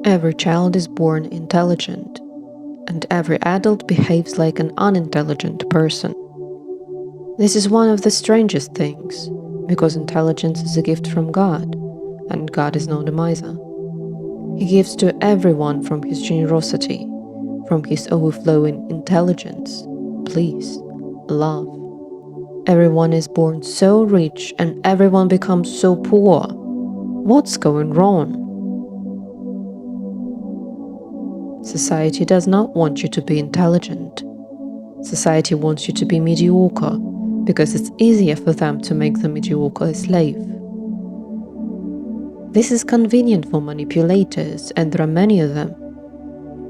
Every child is born intelligent, and every adult behaves like an unintelligent person. This is one of the strangest things, because intelligence is a gift from God, and God is not a miser. He gives to everyone from his generosity, from his overflowing intelligence, please, love. Everyone is born so rich and everyone becomes so poor. What's going wrong? Society does not want you to be intelligent. Society wants you to be mediocre, because it's easier for them to make the mediocre a slave. This is convenient for manipulators, and there are many of them.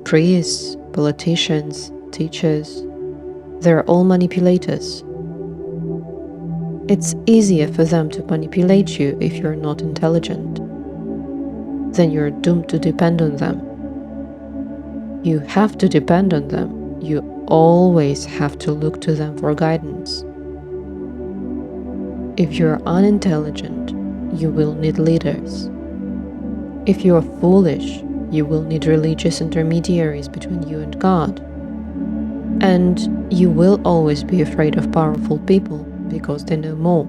Priests, politicians, teachers, they're all manipulators. It's easier for them to manipulate you if you're not intelligent. Then you're doomed to depend on them. You have to depend on them. You always have to look to them for guidance. If you're unintelligent, you will need leaders. If you are foolish, you will need religious intermediaries between you and God. And you will always be afraid of powerful people because they know more.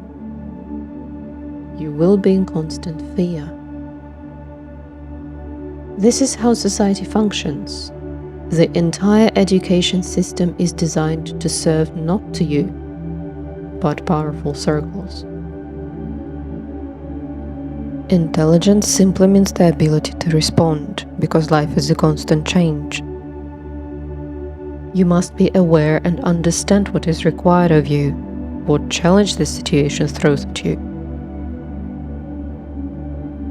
You will be in constant fear. This is how society functions. The entire education system is designed to serve not to you, but powerful circles. Intelligence simply means the ability to respond, because life is a constant change. You must be aware and understand what is required of you, what challenge the situation throws at you.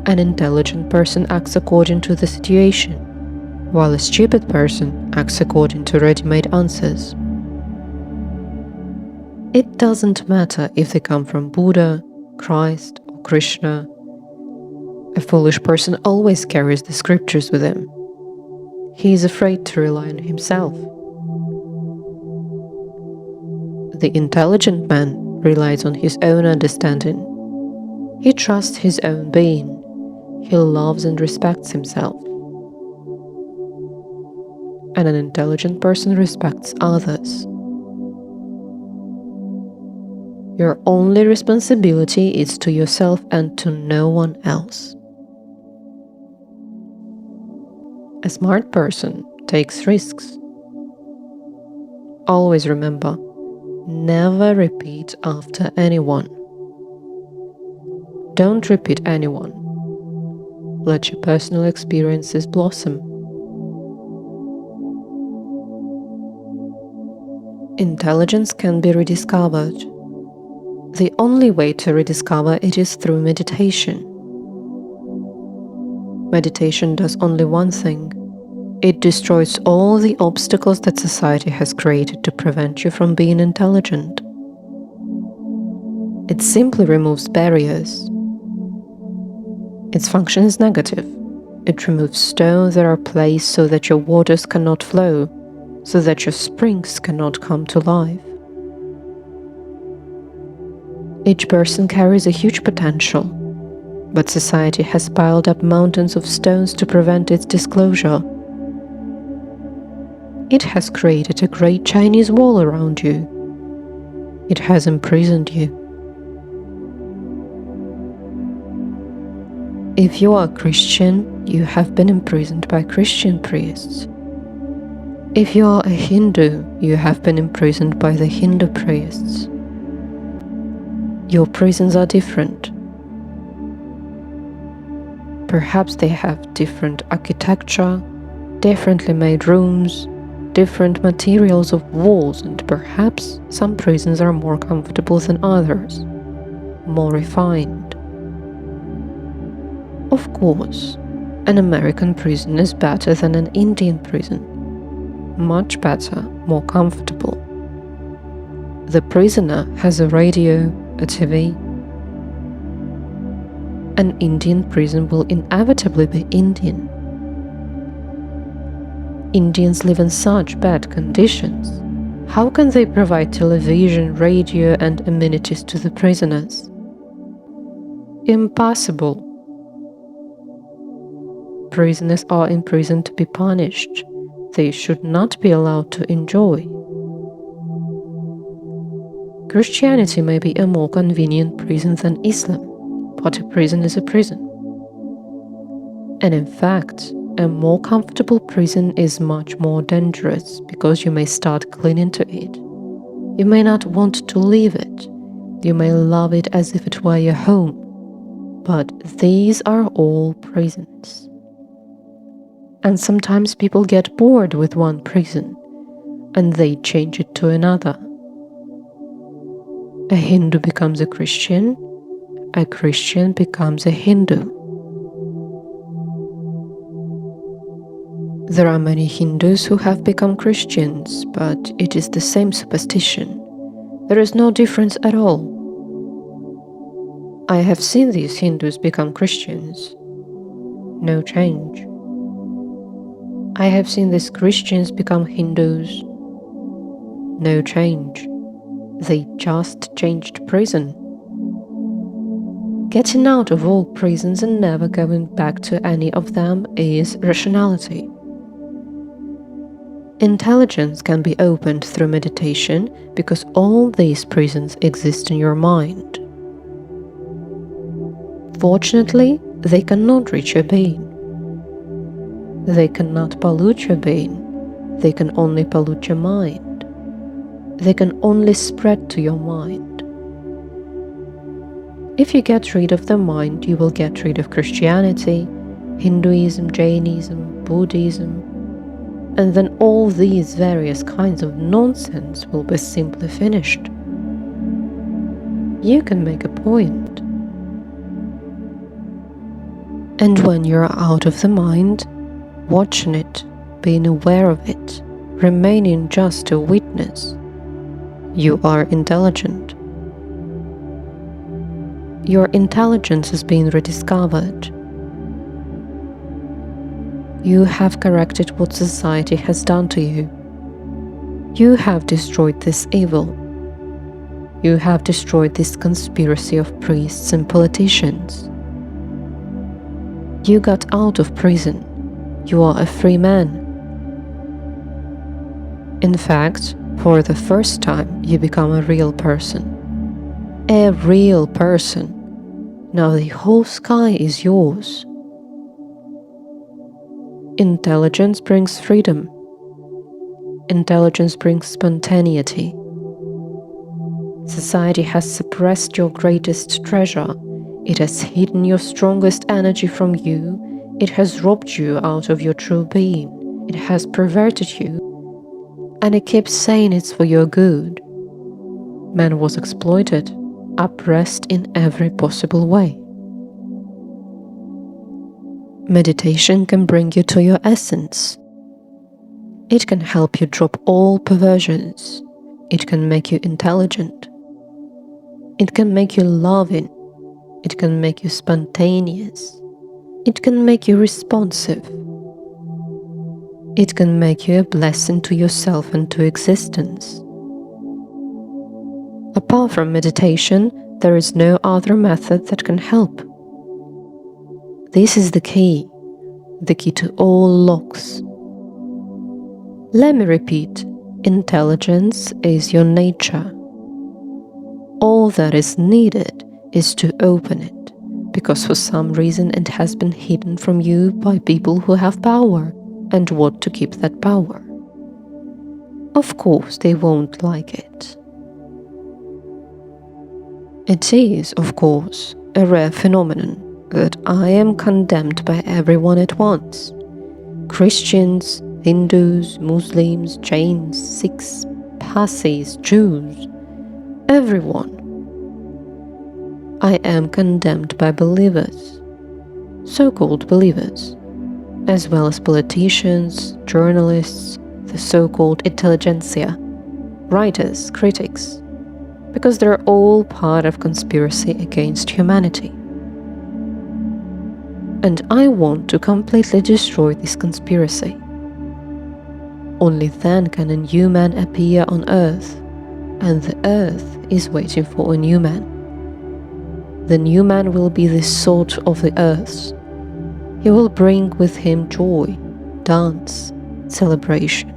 An intelligent person acts according to the situation, while a stupid person acts according to ready-made answers. It doesn't matter if they come from Buddha, Christ, or Krishna. A foolish person always carries the scriptures with him. He is afraid to rely on himself. The intelligent man relies on his own understanding. He trusts his own being. He loves and respects himself. And an intelligent person respects others. Your only responsibility is to yourself and to no one else. A smart person takes risks. Always remember, never repeat after anyone. Don't repeat anyone. Let your personal experiences blossom. Intelligence can be rediscovered. The only way to rediscover it is through meditation. Meditation does only one thing. It destroys all the obstacles that society has created to prevent you from being intelligent. It simply removes barriers. Its function is negative. It removes stones that are placed so that your waters cannot flow, so that your springs cannot come to life. Each person carries a huge potential, but society has piled up mountains of stones to prevent its disclosure. It has created a great Chinese wall around you. It has imprisoned you. If you are a Christian, you have been imprisoned by Christian priests. If you are a Hindu, you have been imprisoned by the Hindu priests. Your prisons are different. Perhaps they have different architecture, differently made rooms, different materials of walls, and perhaps some prisons are more comfortable than others, more refined. Of course, an American prison is better than an Indian prison. Much better, more comfortable. The prisoner has a radio, a TV. An Indian prison will inevitably be Indian. Indians live in such bad conditions. How can they provide television, radio, and amenities to the prisoners? Impossible. Prisoners are in prison to be punished. They should not be allowed to enjoy. Christianity may be a more convenient prison than Islam, but a prison is a prison. And in fact, a more comfortable prison is much more dangerous because you may start clinging to it. You may not want to leave it. You may love it as if it were your home. But these are all prisons. And sometimes people get bored with one prison and they change it to another. A Hindu becomes a Christian becomes a Hindu. There are many Hindus who have become Christians, but it is the same superstition. There is no difference at all. I have seen these Hindus become Christians. No change. I have seen these Christians become Hindus. No change. They just changed prison. Getting out of all prisons and never going back to any of them is rationality. Intelligence can be opened through meditation because all these prisons exist in your mind. Fortunately, they cannot reach your being. They cannot pollute your being. They can only pollute your mind. They can only spread to your mind. If you get rid of the mind, you will get rid of Christianity, Hinduism, Jainism, Buddhism, and then all these various kinds of nonsense will be simply finished. You can make a point. And when you're out of the mind, watching it, being aware of it, remaining just a witness, you are intelligent. Your intelligence is being rediscovered. You have corrected what society has done to you. You have destroyed this evil. You have destroyed this conspiracy of priests and politicians. You got out of prison. You are a free man. In fact, for the first time, you become a real person. A real person. Now the whole sky is yours. Intelligence brings freedom. Intelligence brings spontaneity. Society has suppressed your greatest treasure. It has hidden your strongest energy from you. It has robbed you out of your true being. It has perverted you. And it keeps saying it's for your good. Man was exploited, oppressed in every possible way. Meditation can bring you to your essence. It can help you drop all perversions. It can make you intelligent. It can make you loving. It can make you spontaneous. It can make you responsive. It can make you a blessing to yourself and to existence. Apart from meditation, there is no other method that can help. This is the key to all locks. Let me repeat, intelligence is your nature. All that is needed is to open it, because for some reason it has been hidden from you by people who have power and want to keep that power. Of course, they won't like it. It is, of course, a rare phenomenon that I am condemned by everyone at once. Christians, Hindus, Muslims, Jains, Sikhs, Parsis, Jews, everyone. I am condemned by believers, so-called believers, as well as politicians, journalists, the so-called intelligentsia, writers, critics, because they're all part of conspiracy against humanity. And I want to completely destroy this conspiracy. Only then can a new man appear on earth, and the earth is waiting for a new man. The new man will be the salt of the earth. He will bring with him joy, dance, celebration.